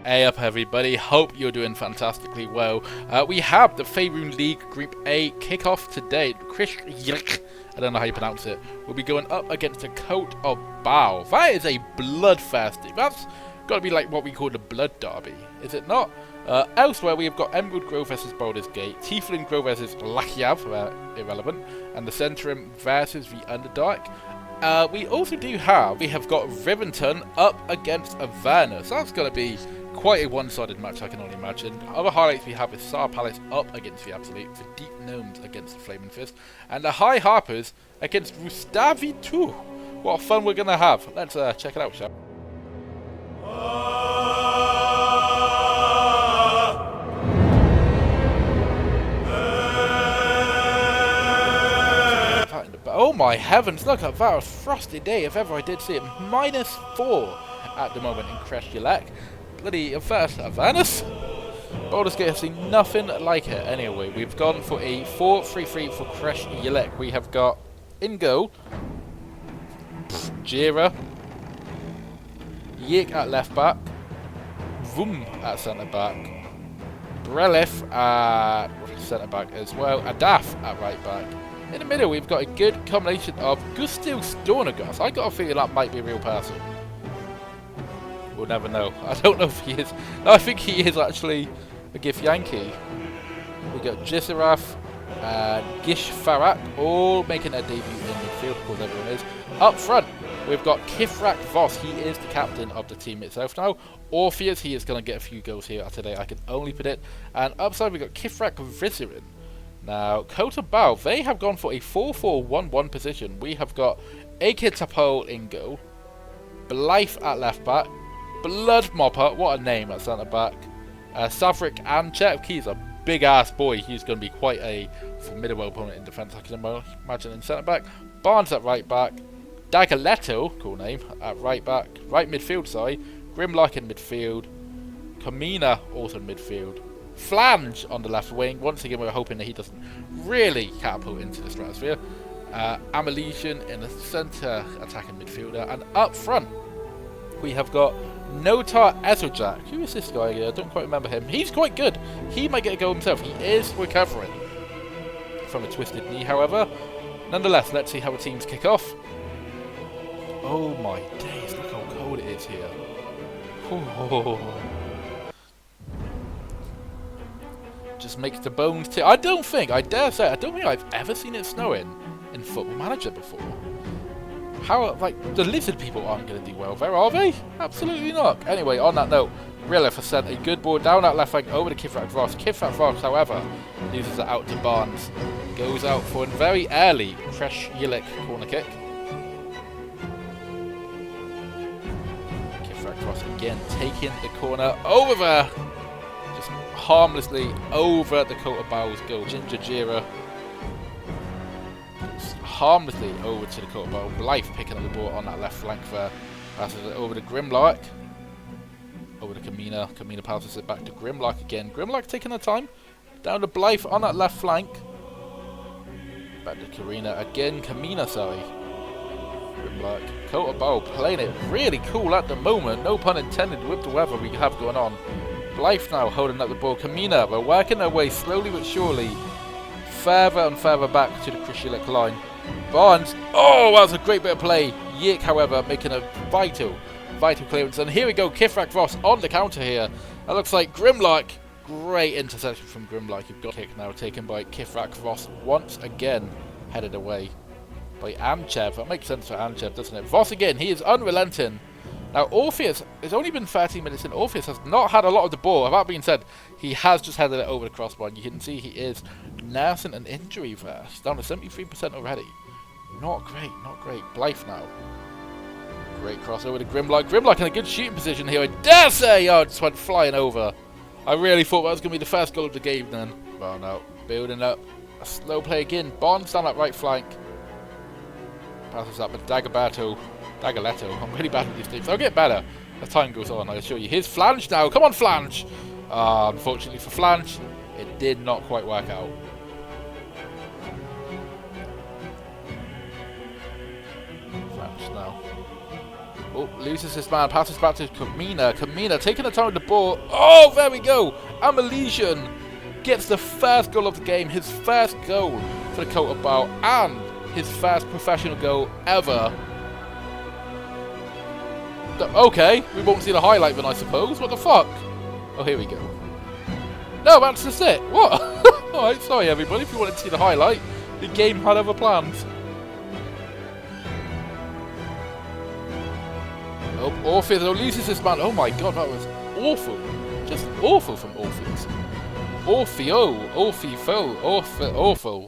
Hey up everybody, hope you're doing fantastically well. We have the Faerûn League Group A kickoff today. Crèche Y'llek, I don't know how you pronounce it, will be going up against the Cult of Bhaal. That is a bloodfest. That's got to be like what we call the Blood Derby, is it not? Elsewhere we have got Emerald Grove versus Baldur's Gate, Tiefling Grove versus Liakhvi, irrelevant, and the Zhentarim versus the Underdark. We also have got Rivington up against Avernus. That's going to be quite a one-sided match, I can only imagine. Other highlights we have is Szarr Palace up against the Absolute, the Deep Gnomes against the Flaming Fist, and the High Harpers against Rustavi too. What fun we're going to have. Let's check it out, shall we? Oh my heavens, look at that, a frosty day if ever I did see it. -4 at the moment in Crèche Y'llek. Bloody Avernus? Baldur's Gate have seen nothing like it. Anyway, we've gone for a 4-3-3 for Crèche Y'llek. We have got in goal Jira, Yik at left back, Vum at centre back, Brelif at centre back as well, Adaf at right back. In the middle, we've got a good combination of Gustil Stornagus. I got a feeling that might be a real person. We'll never know. I don't know if he is. No, I think he is actually a Gif Yankee. We got Jisarath and Gish Farak all making their debut in midfield, of course everyone is. Up front, we've got Kithrak Voss. He is the captain of the team itself now. Orpheus, he is going to get a few goals here today, I can only predict. And upside, we've got Kithrak Vizirin. Now, Cult of Bhaal, they have gone for a 4-4-1-1 position. We have got Akitapol in goal, Blythe at left back, Blood Mopper, what a name at centre back, Savrik and Chetv. He's a big ass boy. He's going to be quite a formidable opponent in defence, I can imagine, in centre back. Barnes at right back, Dagaletto, cool name, at right back, right midfield, sorry, Grimlock in midfield, Kamina also in midfield. Flange on the left wing. Once again, we're hoping that he doesn't really catapult into the stratosphere. Ameletian in the centre attacking midfielder. And up front, we have got Notar Ezojak. Who is this guy here? I don't quite remember him. He's quite good. He might get a goal himself. He is recovering from a twisted knee, however. Nonetheless, let's see how the teams kick off. Oh my days, look how cold it is here. Oh. Just makes the bones I don't think I've ever seen it snowing in Football Manager before. How, like, the lizard people aren't going to do well there, are they? Absolutely not. Anyway, on that note, Rilith has sent a good ball down that left flank over to Kithrak Voss. Kithrak Voss, however, loses it out to Barnes. Goes out for a very early Crèche Y'llek corner kick. Kithrak Voss again taking the corner over there. Harmlessly over the Cult of Bhaal's goal. Ginger Jira harmlessly over to the Cult of Bhaal. Blythe picking up the ball on that left flank there. Passes it over to Grimlock. Over to Kamina. Kamina passes it back to Grimlock again. Grimlock taking her time. Down to Blythe on that left flank. Back to Karina again. Kamina, sorry. Grimlock. Cult of Bhaal playing it really cool at the moment. No pun intended with the weather we have going on. Blythe now holding up the ball. Kamina, we're working their way slowly but surely further and further back to the Crèche Y'llek line. Barnes, oh, that was a great bit of play. Yik, however, making a vital clearance. And here we go, Kithrak Voss on the counter here. That looks like Grimlock. Great interception from Grimlock. You've got a kick now taken by Kithrak Voss once again, headed away by Amchev. That makes sense for Amchev, doesn't it? Voss again, he is unrelenting. Now, Orpheus, it's only been 13 minutes in. Orpheus has not had a lot of the ball. That being said, he has just headed it over the crossbar. You can see he is nursing an injury there. He's down to 73% already. Not great, not great. Blythe now. Great crossover to Grimlock. Grimlock in a good shooting position here. I dare say, oh, just went flying over. I really thought that was going to be the first goal of the game then. Well, no. Building up. A slow play again. Barnes down that right flank. Passes up with Dagaletto. I'm really bad at these things. I'll get better as time goes on, I assure you. Here's Flange now. Come on, Flange! Unfortunately for Flange, it did not quite work out. Flange now. Oh, loses his man, passes back to Kamina. Kamina taking the time with the ball. Oh, there we go. Amalesian gets the first goal of the game, his first goal for the Cult of Bhaal, and his first professional goal ever. Okay, we won't see the highlight then, I suppose. What the fuck? Oh, here we go. No, that's just it. What? Alright, sorry everybody, if you wanted to see the highlight. The game had other plans. Oh, Orpheus loses his man. Oh my god, that was awful. Just awful from Orpheus. Awful,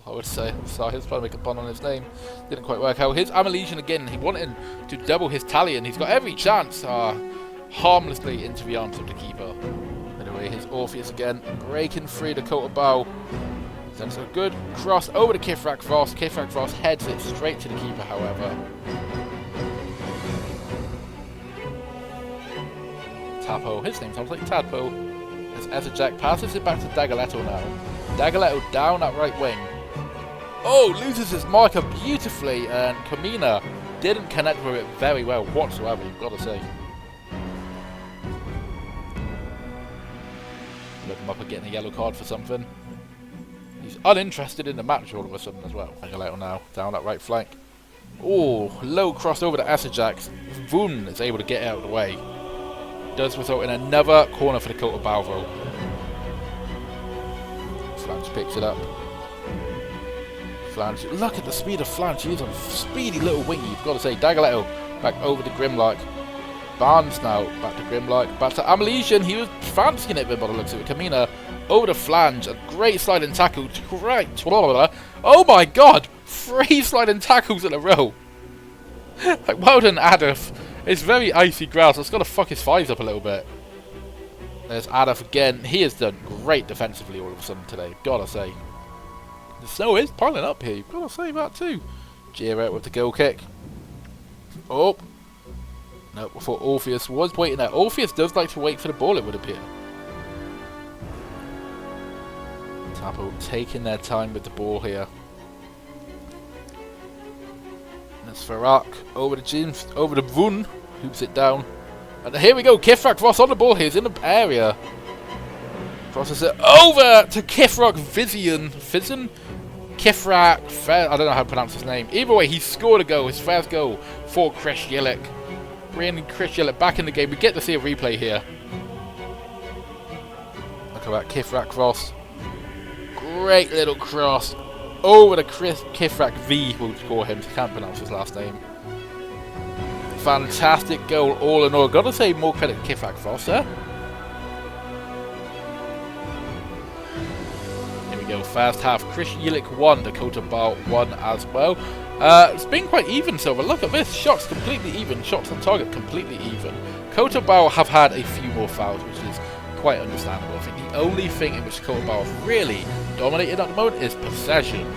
I would say. Sorry, I was trying to make a pun on his name. Didn't quite work out. His Amalesian again, he wanted to double his tally, and he's got every chance harmlessly into the arms of the keeper. Anyway, his Orpheus again, breaking free the Cult of Bhaal. Sends a good cross over to Kithrak Voss. Kithrak Voss heads it straight to the keeper, however. Tapo, his name sounds like Tadpole. As Jack passes it back to Dagoletto now. Dagoletto down at right wing. Oh, loses his marker beautifully, and Kamina didn't connect with it very well whatsoever, you've got to say. Look him up at getting a yellow card for something. He's uninterested in the match all of a sudden as well. Dagoletto now, down that right flank. Oh, low cross over to Asajax. Vun is able to get out of the way. Does result in another corner for the Cult of Bhaal though. Flange picks it up. Flange, look at the speed of Flange. He is a speedy little wingy, you've got to say. Dagoletto back over to Grimlock. Barnes now back to Grimlock. Back to Amalesian. He was fancying it by the looks of it. Kamina over to Flange. A great sliding tackle. Great. Oh my god! 3 sliding tackles in a row. Like, well done, Adolf. It's very icy grass. It's got to fuck his thighs up a little bit. There's Adolf again. He has done great defensively all of a sudden today. Gotta say. The snow is piling up here. You've got to say that too. Jira with the goal kick. Oh. No, I thought Orpheus was waiting there. Orpheus does like to wait for the ball, it would appear. Tapo taking their time with the ball here. That's Farak over to James, over to Vun, hoops it down. And here we go, Kithrak Voss on the ball here, he's in the area. Crosses it over to Kithrak Vizian. Kithrak, I don't know how to pronounce his name. Either way, he scored a goal, his first goal for Crèche Y'llek. Bringing Crèche Y'llek back in the game. We get to see a replay here. Look at that, Kithrak Voss. Great little cross. Over to Kithrak V, we'll call him. I can't pronounce his last name. Fantastic goal, all in all. Gotta say more credit to Kithrak Voss there. Here we go, first half. Crèche Y'llek 1, the Cult of Bhaal 1 as well. It's been quite even so, but look at this. Shots completely even. Shots on target completely even. Cult of Bhaal have had a few more fouls, which is quite understandable. I think the only thing in which Cult of Bhaal have really dominated at the moment is possession.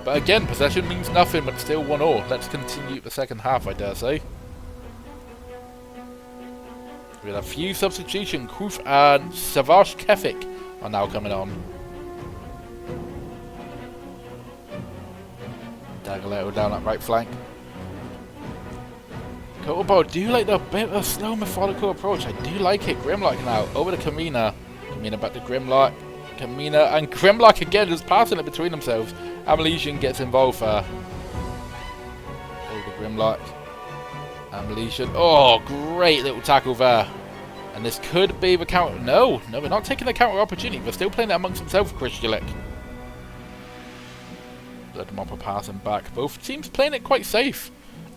But again, possession means nothing, but still 1-1. Let's continue the second half, I dare say. We have a few substitutions. Kuf and Savash Kefik are now coming on. Dagoletto down that right flank. Cult of Bhaal do like the bit of a slow, methodical approach. I do like it. Grimlock now over to Kamina. Kamina back to Grimlock. Kamina and Grimlock again, just passing it between themselves. Amalesian gets involved there. Over to Grimlock. Amalesian. Oh, great little tackle there. And this could be the counter. No, we're not taking the counter opportunity. We're still playing it amongst themselves, Crèche Y'llek. Bloodmopper passing back. Both teams playing it quite safe.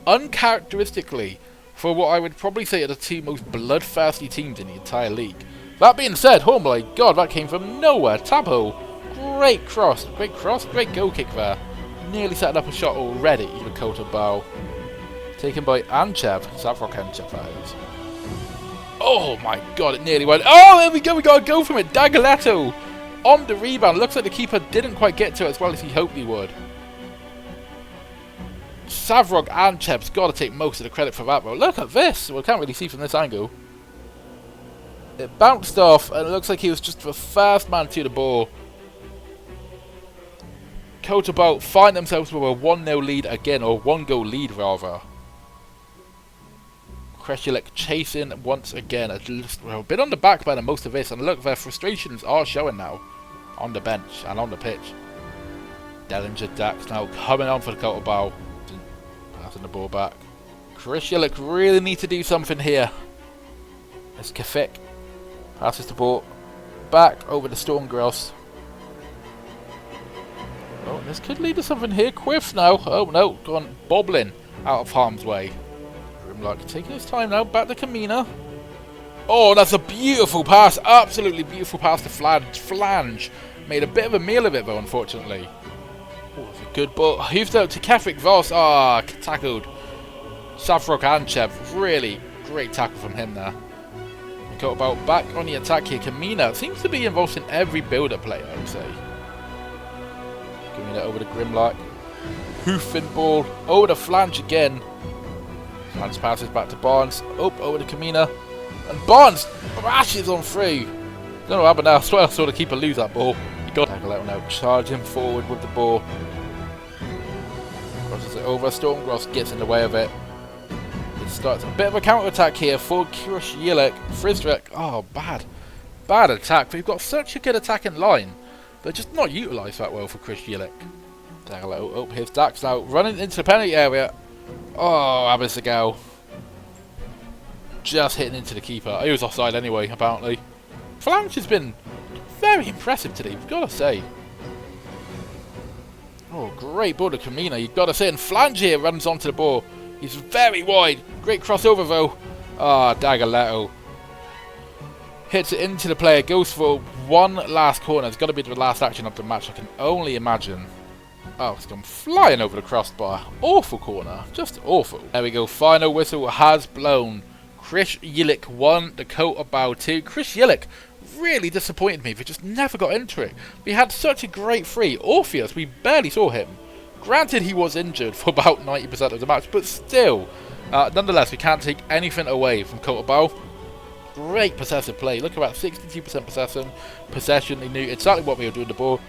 Uncharacteristically for what I would probably say are the two most bloodthirsty teams in the entire league. That being said, oh my god, that came from nowhere. Tapo, great cross, great goal kick there. Nearly setting up a shot already for Cult of Bhaal. Taken by Anchev, Zavrok Anchev that is. Oh my god, it nearly went. Oh, there we go, we got a goal from it. Dagoletto on the rebound. Looks like the keeper didn't quite get to it as well as he hoped he would. Zavrok Anchev's got to take most of the credit for that, but look at this. Well, I can't really see from this angle. It bounced off, and it looks like he was just the first man to the ball. Cult of Bhaal find themselves with a 1-0 lead again, or 1-goal lead rather. Crèche Y'llek chasing once again. A bit on the back burner most of this, and look, their frustrations are showing now on the bench and on the pitch. Dellinger Dax now coming on for the Cult of Bhaal. Passing the ball back. Crèche Y'llek really need to do something here. As Kafik passes the ball back over the Stormgross. Oh, this could lead to something here. Quiff now. Oh no, gone bobbling out of harm's way. Grimlock taking his time now. Back to Kamina. Oh, that's a beautiful pass. Absolutely beautiful pass to Flange. Made a bit of a meal of it though, unfortunately. Oh, that's a good ball. Hoofed out to Kefik Voss. Ah, tackled. Savrok Anchev. Really great tackle from him there. Got about back on the attack here. Kamina seems to be involved in every build-up play, I would say. Giving it over to Grimlock. Hoofing ball. Over to Flange again. Flange passes back to Barnes. Up over to Kamina. And Barnes bashes on through. Don't know what happened now. I swear I saw the keeper lose that ball. He got to tackle that one out. Charge him forward with the ball. Crosses it over. Stormgross gets in the way of it. It starts a bit of a counter-attack here for Crèche Y'llek. Frizdrek. Oh, bad. Bad attack. We've got such a good attacking line. They're just not utilised that well for Crèche Y'llek. Oh, here's Dax now running into the penalty area. Oh, Abyssal. Just hitting into the keeper. He was offside anyway, apparently. Flange has been very impressive today, we've got to say. Oh, great ball to Kamina, you've got to say. And Flange here runs onto the ball. He's very wide. Great crossover, though. Ah, Dagoletto. Hits it into the player, goes for one last corner. It's got to be the last action of the match, I can only imagine. Oh, it's gone flying over the crossbar. Awful corner, just awful. There we go, final whistle has blown. Crèche Y'llek won the Cult of Bhaal 2. Crèche Y'llek really disappointed me. They just never got into it. We had such a great free. Orpheus, we barely saw him. Granted, he was injured for about 90% of the match, but still. Nonetheless, we can't take anything away from Cult of Bhaal. Great possessive play. Look, about 62% possession. They knew exactly what we were doing the ball.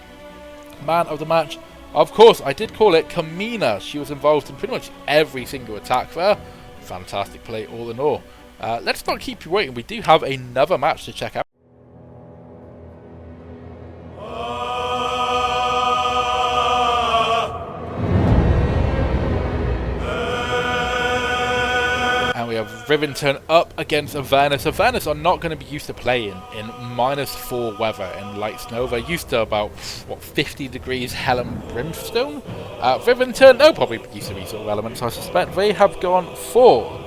Man of the match. Of course, I did call it Kamina. She was involved in pretty much every single attack there. Fantastic play all in all. Let's not keep you waiting. We do have another match to check out. And we have Rivington up against Avernus. Avernus are not going to be used to playing in -4 weather and light snow. They're used to about, what, 50 degrees hell and brimstone? Rivington, they'll probably be used to these sort of elements, I suspect. They have gone for,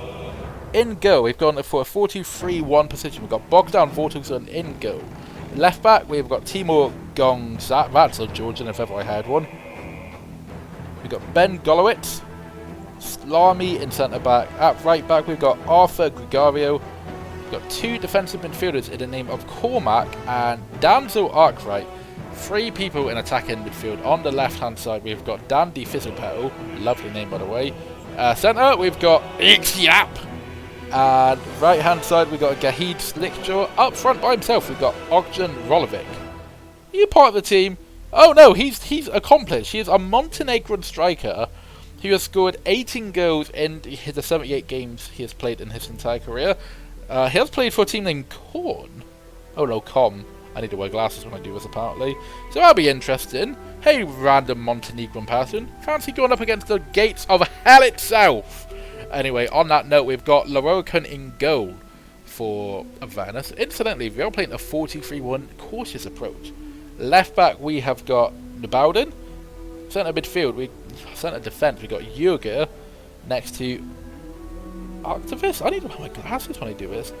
in go, we've gone for a 4-2-3-1 position. We've got Bogdan Vortelson in go. Left back, we've got Timur Gongzat. That's a Georgian if ever I had one. We've got Ben Golowitz. Slamy in centre back. At right back, we've got Arthur Gregario. We've got two defensive midfielders in the name of Cormac and Damsel Arkwright. 3 people in attacking midfield. On the left hand side, we've got Dandy Fizzlepetal. Lovely name, by the way. Centre, we've got Ixyap. And right hand side, we've got Gahid Slickjaw. Up front by himself, we've got Ogden Rolovic. Are you part of the team? Oh no, he's accomplished. He is a Montenegrin striker. He has scored 18 goals in the 78 games he has played in his entire career. He has played for a team named Korn. Oh no, Com. I need to wear glasses when I do this, apparently. So that'll be interesting. Hey, random Montenegrin person. Fancy going up against the gates of hell itself. Anyway, on that note, we've got Lorokan in goal for Avernus. Incidentally, we are playing a 4-2-3-1 cautious approach. Left back, we have got Nabowden. Centre midfield, centre defence, we got Jurger next to Arctivist. I need to wear my glasses when I do this.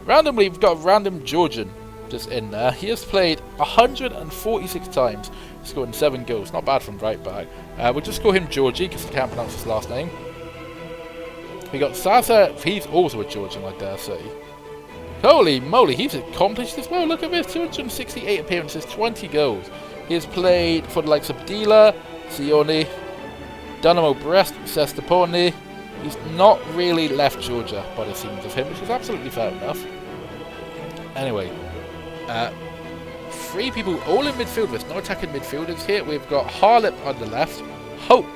Randomly, we've got a random Georgian just in there. He has played 146 times, scored 7 goals. Not bad from right back. We'll just call him Georgie because I can't pronounce his last name. We got Szarr. He's also a Georgian, I dare say. Holy moly, he's accomplished as well. Look at this, 268 appearances, 20 goals. He has played for the likes of Dila, Sioni, Dynamo Brest, Sestaponi. He's not really left Georgia by the seams of him, which is absolutely fair enough. Anyway, 3 people all in midfield. There's no attacking midfielders here. We've got Harlip on the left, Hope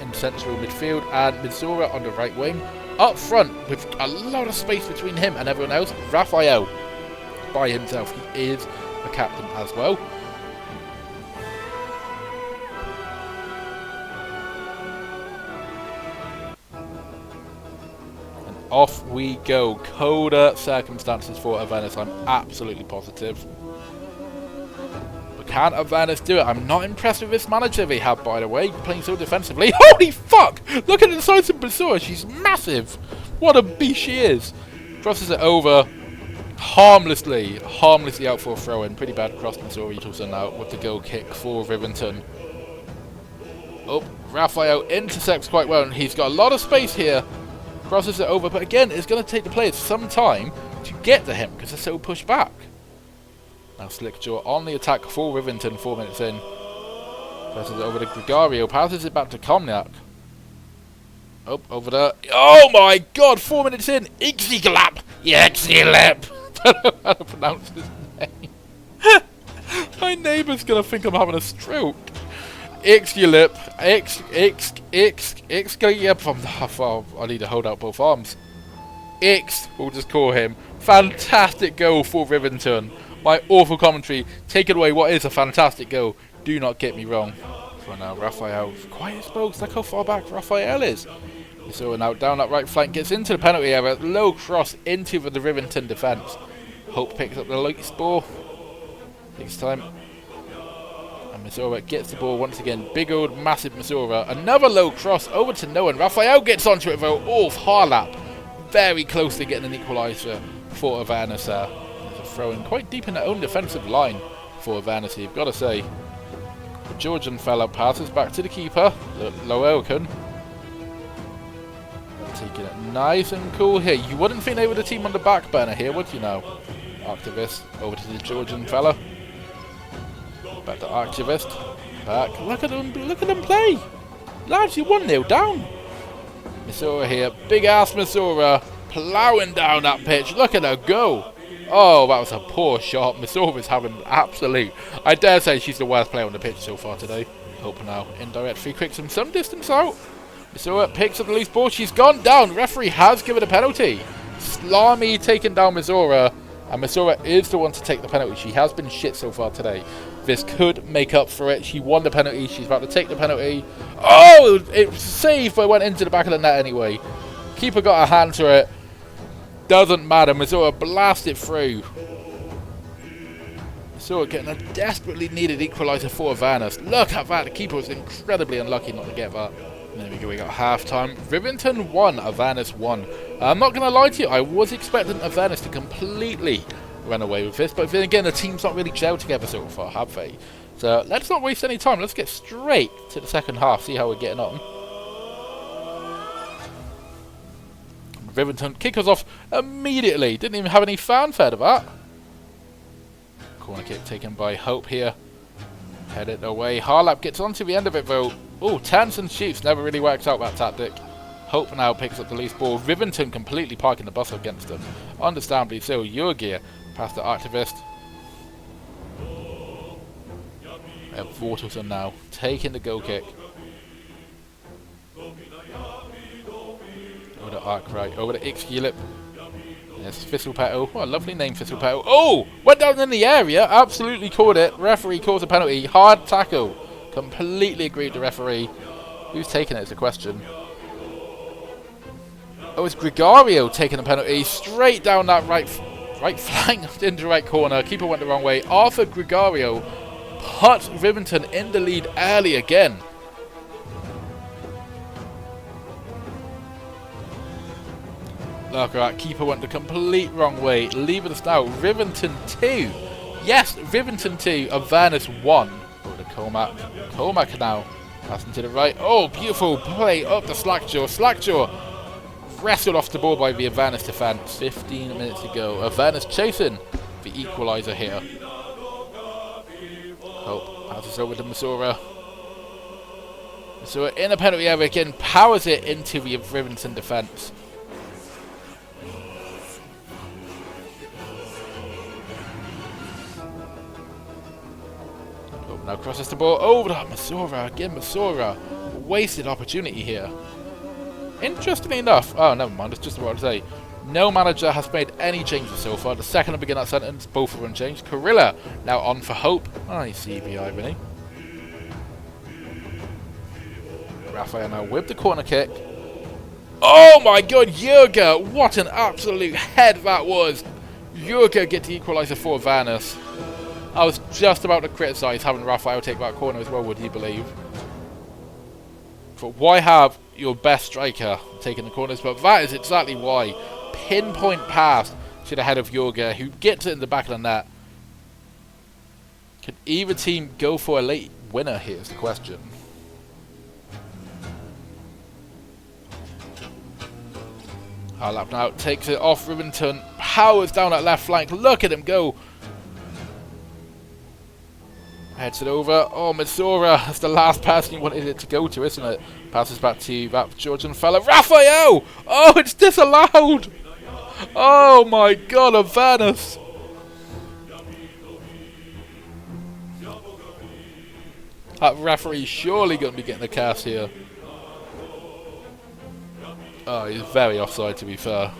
in central midfield, and Mizura on the right wing. up front with a lot of space between him and everyone else. Raphael by himself. He is the captain as well. And off we go. Colder circumstances for Avernus, I'm absolutely positive. But can Avernus do it? I'm not impressed with this manager they have, by the way, playing so defensively. Holy fuck! Look at the size of Basura. She's massive. What a beast she is. Crosses it over. Harmlessly out for a throw-in. Pretty bad cross Missouri also now with the goal kick for Rivington. Oh, Raphael intercepts quite well, and he's got a lot of space here. Crosses it over, but again, it's going to take the players some time to get to him because they're so pushed back. Now Slickjaw on the attack for Rivington, 4 minutes in. Passes it over to Gregario, passes it back to Komniak. Oh, over there. Oh my god, 4 minutes in. Ixigilap! Yexilep! I don't know how to pronounce his name. My neighbour's gonna think I'm having a stroke. Ixigilep. I need to hold out both arms. Ix, we'll just call him. Fantastic goal for Rivington. My awful commentary taking away what is a fantastic goal. Do not get me wrong. For now, Raphael quite exposed. Look how far back Raphael is. So now down that right flank, gets into the penalty area. Low cross into the Rivington defence. Hope picks up the loose ball. Takes time. And Misora gets the ball once again. Big old massive Misora. Another low cross over to Noah. Raphael gets onto it though. Off Harlap. Very close to getting an equaliser for Avernus there. There's a throw in quite deep in their own defensive line for Avernus, you've got to say. The Georgian fella passes back to the keeper, Loelkin. Taking it nice and cool here. You wouldn't think they were the team on the back burner here, would you now? Archivist over to the Georgian fella. Back to Archivist. Back. Look at them play. Lads, you 1-0 down. Misora here. Big ass Misora. Ploughing down that pitch. Look at her go. Oh, that was a poor shot. Misora's having absolute... I dare say she's the worst player on the pitch so far today. Hope now. Indirect free kicks from some distance out. Misora picks up the loose ball. She's gone down. Referee has given a penalty. Slimy taking down Misora. And Misora is the one to take the penalty. She has been shit so far today. This could make up for it. She won the penalty. She's about to take the penalty. Oh, it was saved, but it went into the back of the net anyway. Keeper got a hand to it. Doesn't matter. Misora blasted through. Misora getting a desperately needed equaliser for Avernus. Look at that. The keeper was incredibly unlucky not to get that. There we go, we got half-time. Rivington 1, Avernus 1. I'm not going to lie to you, I was expecting Avernus to completely run away with this, but then again, the team's not really gelled together so far, have they? So, let's not waste any time, let's get straight to the second half, see how we're getting on. Rivington kick us off immediately, didn't even have any fanfare to that. Corner kick taken by Hope here. Head it away, Harlap gets onto the end of it though. Oh, turns and shoots, never really works out that tactic. Hope now picks up the loose ball. Rivington completely parking the bus against them. Understandably so. Yurgir past the Activist. Vortelson now taking the goal kick. Over to Arkwright, over to Ixgulip. Yes, Thistlepetal. What a lovely name, Thistlepetal. Oh! Went down in the area, absolutely caught it. Referee calls a penalty. Hard tackle. Completely agreed with the referee. Who's taking it is the question. Oh, it's Gregario taking a penalty straight down that right flank into the right corner. Keeper went the wrong way. Arthur Gregario puts Rivington in the lead early again. Look at that. Keeper went the complete wrong way. Leaving us now. Rivington 2. Yes, Rivington 2. Avernus 1. Cormac. Cormac now. Passing to the right. Oh, beautiful play up the Slackjaw. Slackjaw wrestled off the ball by the Avernus defence. 15 minutes to go. Avernus chasing the equaliser here. Hope passes over to Misora. Misora in a penalty area again. Powers it into the Rivington defence. Now crosses the ball over to Misora. Again, Misora. Wasted opportunity here. Interestingly enough, oh, never mind, it's just what I say. No manager has made any changes so far. The second I begin that sentence, both are unchanged. Corilla now on for Hope. I see the irony. Raphael now with the corner kick. Oh my god, Jurga! What an absolute head that was! Jurga gets the equaliser for Avernus. I was just about to criticise having Raphael take that corner as well, would you believe? But why have your best striker taking the corners? But that is exactly why. Pinpoint pass to the head of Jurga, who gets it in the back of the net. Can either team go for a late winner? Here's the question. Harlap now takes it off Rivington. Powers down that left flank. Look at him go. Heads it over. Oh, Misora. That's the last person you wanted it to go to, isn't it? Passes back to that Georgian fella. Raphael! Oh, it's disallowed! Oh my god, Avernus! That referee's surely going to be getting the cast here. Oh, he's very offside, to be fair.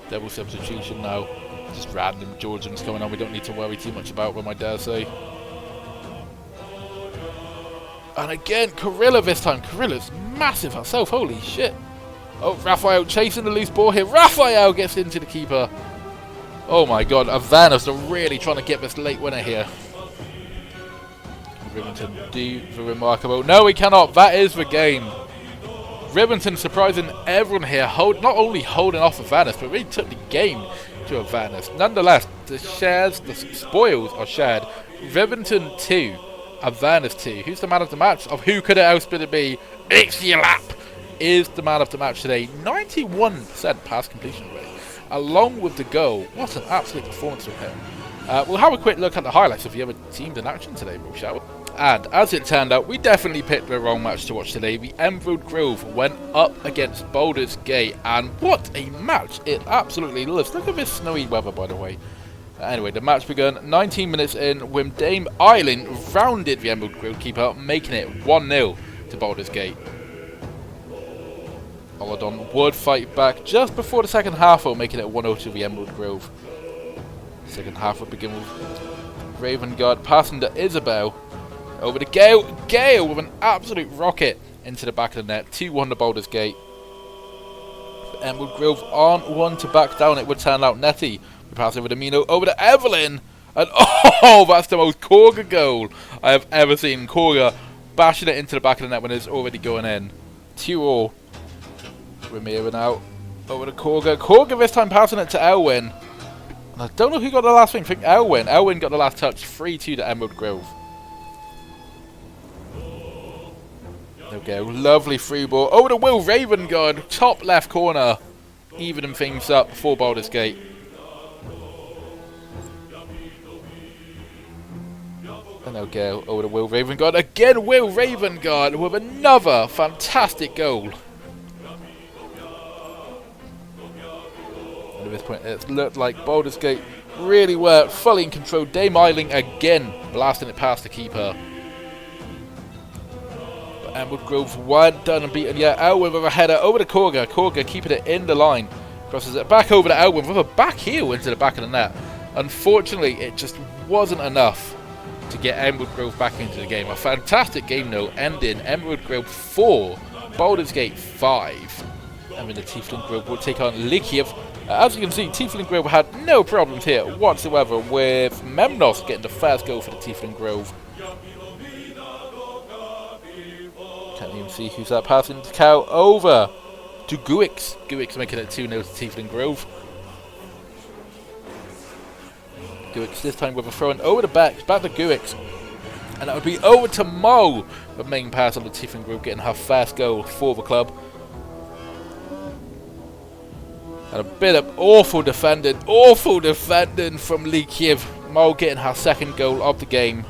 Double substitution now. Just random Georgians coming on. We don't need to worry too much about them, I dare say. And again, Corilla this time. Corilla's massive herself. Holy shit. Oh, Raphael chasing the loose ball here. Raphael gets into the keeper. Oh my god, Avernus are really trying to get this late winner here. Rivington do the remarkable. No, we cannot. That is the game. Rivington surprising everyone here. Not only holding off Avernus, but really took the game to Avernus. Nonetheless, the spoils are shared. Rivington 2, Avernus 2. Who's the man of the match? Of who could it else but it be? It's Y'llek is the man of the match today. 91% pass completion rate. Along with the goal. What an absolute performance from him. We'll have a quick look at the highlights of the other teams in action today, shall we? And as it turned out, we definitely picked the wrong match to watch today. The Emerald Grove went up against Baldur's Gate, and what a match it absolutely was. Look at this snowy weather, by the way. Anyway, the match began 19 minutes in when Dame Eileen rounded the Emerald Grove keeper, making it 1-0 to Baldur's Gate. Olodon would fight back just before the second half, while making it 1-0 to the Emerald Grove. Second half would begin with Ravengard passing to Isabel. Over to Gale. Gale with an absolute rocket into the back of the net. 2-1 to Baldur's Gate. Emerald Grove aren't one to back down. It would turn out. Nettie. We pass over to Mino. Over to Evelyn. And oh, that's the most Korga goal I have ever seen. Korga bashing it into the back of the net when it's already going in. 2-0. Ramira now. Over to Korga. Korga this time passing it to Elwyn. And I don't know who got the last thing. I think Elwyn. Elwyn got the last touch. 3-2 to Emerald Grove. There we go. Lovely free ball. Over to Will Ravengard. Top left corner. Evening things up for Baldur's Gate. And there we go. Over to Will Ravengard. Again, Will Ravengard with another fantastic goal. And at this point, it looked like Baldur's Gate really were fully in control. Dame Eiling again blasting it past the keeper. Emerald Grove weren't done and beaten yet. Elwyn with a header over to Korga. Korga keeping it in the line. Crosses it back over to Elwyn with a back heel into the back of the net. Unfortunately, it just wasn't enough to get Emerald Grove back into the game. A fantastic game though, ending Emerald Grove 4, Baldur's Gate 5. And then the Tiefling Grove will take on Liakhvi. As you can see, Tiefling Grove had no problems here whatsoever, with Memnos getting the first goal for the Tiefling Grove. Can't even see who's that passing to Cow over to Guix. Guix making it 2-0 to Tiefling Grove. Guix this time with a throw in over the back to Guix. And that would be over to Mo, the main pass of the Tiefling Grove, getting her first goal for the club. And a bit of awful defending from Liakhvi. Mo getting her second goal of the game.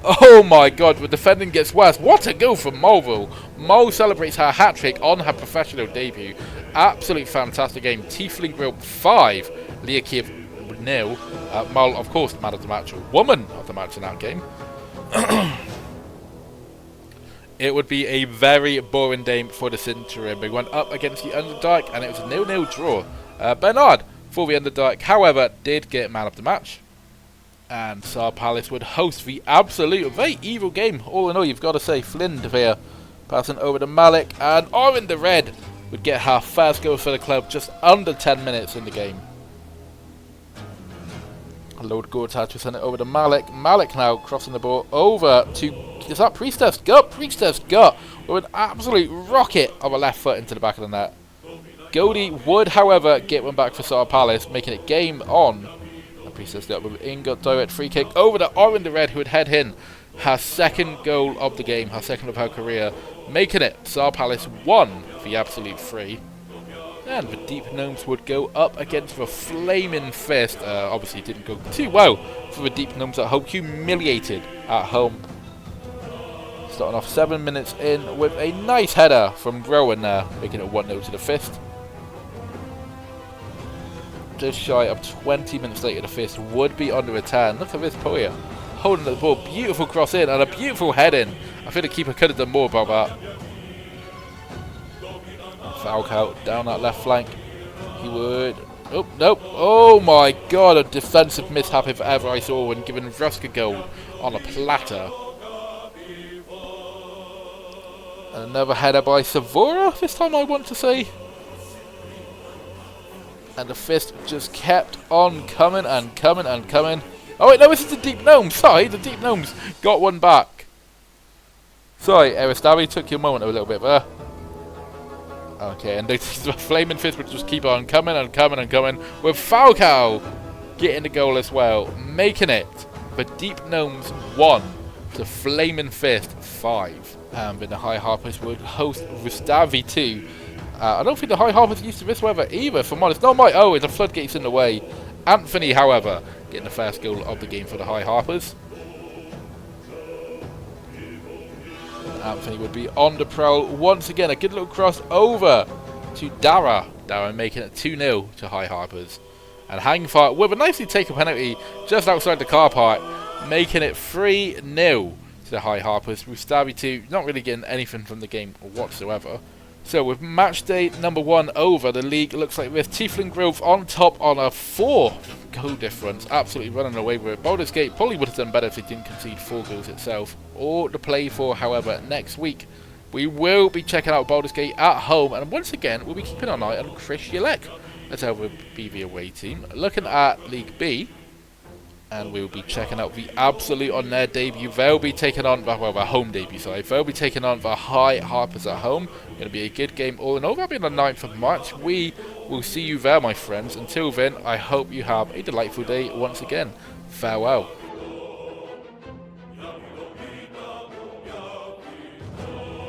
Oh my god, the defending gets worse. What a goal from Mo. Mo celebrates her hat-trick on her professional debut. Absolute fantastic game. Tiefling Grove 5, Liakhvi 0. Well, of course, man of the match, or woman of the match in that game. It would be a very boring day for the Zhentarim. We went up against the Underdark, and it was a 0-0 draw. Bernard, for the Underdark, however, did get man of the match. And Szarr Palace would host the absolute, very evil game. All in all, you've got to say, Flynn there, passing over to Malik, and Orin the Red would get her first goal for the club just under 10 minutes in the game. Lord Gortat will send it over to Malik. Malik now crossing the ball over to, is that Priestess Gut? Priestess Gut with an absolute rocket of a left foot into the back of the net. Goldie would, however, get one back for Szarr Palace, making it game on. And Priestess Gut with an in-gut direct free kick over to Orin the Red, who would head in her second goal of the game, her second of her career, making it Szarr Palace 1 for the absolute free. And the Deep Gnomes would go up against the Flaming Fist. Obviously it didn't go too well for the Deep Gnomes at home, humiliated at home. Starting off 7 minutes in with a nice header from Rowan there, making it 1-0 to the Fist. Just shy of 20 minutes later, the Fist would be under return. Look at this player holding the ball, beautiful cross in and a beautiful head in. I think the keeper could have done more about that. Falcao down that left flank. He would. Oh, nope. Oh my god, a defensive mishap if ever I saw one, giving Ruska goal on a platter. Another header by Savora this time, I want to say. And the Fist just kept on coming and coming and coming. Oh wait, no, this is the Deep Gnomes. Sorry, the Deep Gnomes got one back. Sorry, Rustavi, took your moment a little bit there. Okay, and the Flaming Fist would just keep on coming and coming and coming, with Falcao getting the goal as well, making it the Deep Gnomes 1 to Flaming Fist 5. And then the High Harpers would host Rustavi 2. I don't think the High Harpers are used to this weather either, if I'm honest. No, the floodgates in the way. Anthony, however, getting the first goal of the game for the High Harpers. Anthony would be on the prowl once again. A good little cross over to Dara. Dara making it 2-0 to High Harpers. And Hangfire with a nicely taken penalty just outside the car park, making it 3-0 to the High Harpers. Rustavi 2 not really getting anything from the game whatsoever. So with match day number 1 over, the league looks like this. Tiefling Grove on top on a 4 goal difference, absolutely running away with it. Baldur's Gate probably would have done better if it didn't concede 4 goals itself. Or to play for, however, next week. We will be checking out Baldur's Gate at home, and once again we'll be keeping an eye on Crèche Y'llek as our BV away team. Looking at League B, and we'll be checking out the Absolute on their debut. They'll be taking on, well, their home debut, sorry. They'll be taking on the High Harpers at home. Going to be a good game all in all. That'll be on the 9th of March. We will see you there, my friends. Until then, I hope you have a delightful day once again. Farewell.